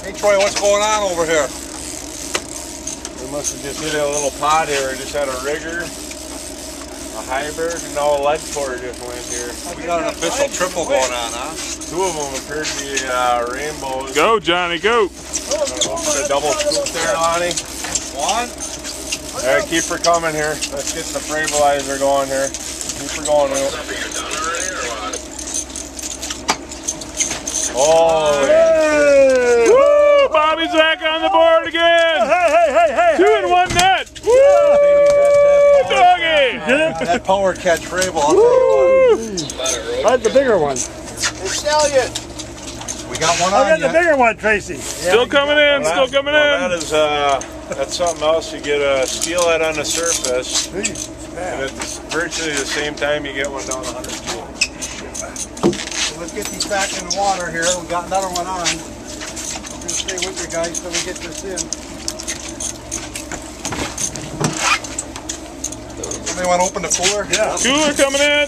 Hey Troy, what's going on over here? We must have just hit a little pot here. We just had a rigger, a hybrid, and now a lead core just went here. We got an official triple going on, huh? Two of them appear to be rainbows. Go, Johnny, go! A double scoop there, Lonnie. One. Alright, keep her coming here. Let's get the stabilizer going here. Keep her going, Will. Oh, Hey! Woo! Bobby's back on the board again! Hey! 2 in 1 net! Woo! Doggy! That power catch Rabel, I'll tell you what. I had the bigger one. Hey Stallion! We got one on I got you. the bigger one, Tracy. Still coming in, still coming in. That is, that's something else. You get a steelhead on the surface, and at virtually the same time you get one down 100 feet. So let's get these back in the water here. We got another one on. I'm going to stay with you guys till we get this in. Somebody want to open the cooler? Yeah. Cooler coming in.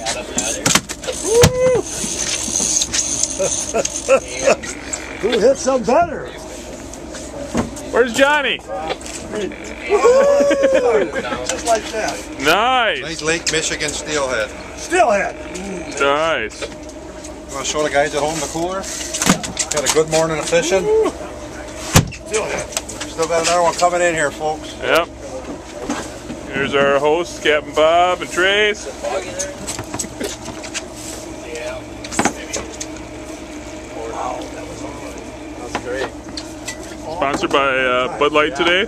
Who hit some better? Where's Johnny? Just like that. Nice. Nice Lake Michigan steelhead. Steelhead. Nice. You want to show the guys at home the cooler? Got a good morning of fishing. Steelhead. Still got another one coming in here, folks. Yep. Here's our hosts, Captain Bob and Trace. That's great. Sponsored by Bud Light today.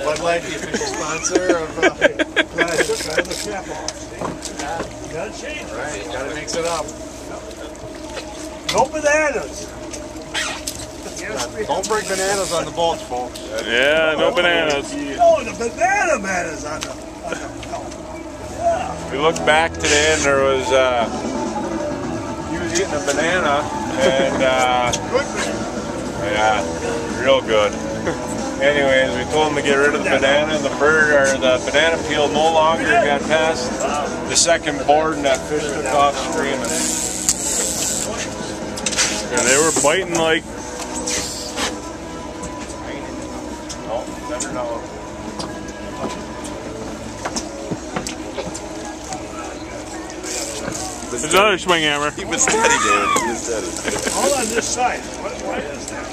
Bud Light, the official sponsor of the cap off. Gotta change it. Right, gotta mix it up. No bananas. Don't bring bananas on the boats, folks. Yeah, no bananas. Oh, the banana man is on the We looked back today and there was, he was eating a banana and, yeah, real good. Anyways, we told him to get rid of the banana and the banana peel no longer got past the second board and that fish took off screaming. And they were biting like... No, never know. There's another swing hammer. He was steady, David. He was steady. all on this side. Why is that?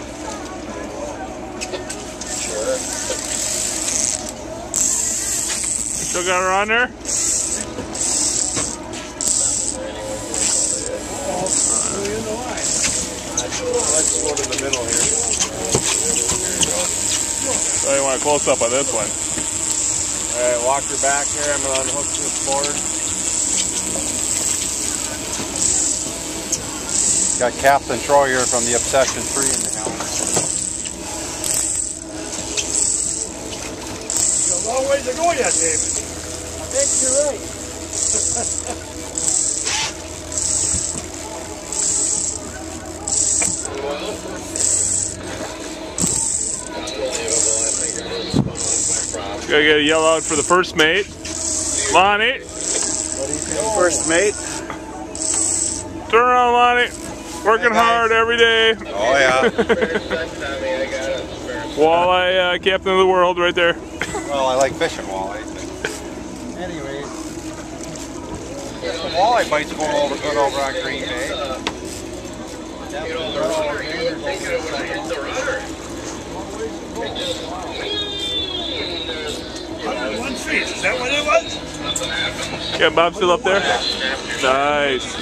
Still got her on there? Let's go to the middle here. So you want a close up on this one. Alright, walk her back here. I'm going to unhook this board. Got Captain Troy here from the Obsession 3 in the helm. There's a long ways to go yet, David. I think you're right. Gotta get a yell out for the first mate. Lonnie. First mate. Turn around, Lonnie. Working hard every day. Oh yeah. Walleye captain of the world right there. Well, I like fishing walleye. Anyways, the walleye bites going over good over on Green Bay. One fish. Is that what it was? Yeah, Bob still up there? Nice.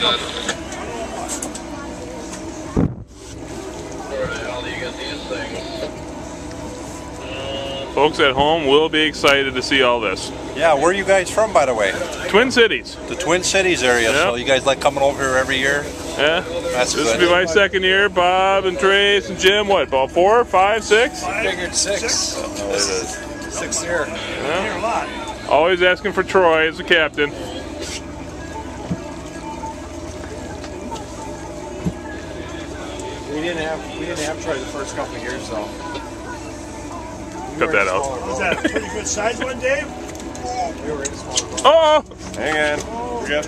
Folks at home will be excited to see all this. Yeah, where are you guys from, by the way? Twin Cities. The Twin Cities area. Yep. So you guys like coming over here every year? Yeah. That's This good. will be my second year. Bob and Trace and Jim, what, about 4, 5, 6? I figured 6. Oh, it is. 6 here. Here a lot. Always asking for Troy as the captain. We didn't have Troy the first couple of years though. Cut that out. Was that a pretty good size one, Dave? We were in small. Oh! Hang on. Forget.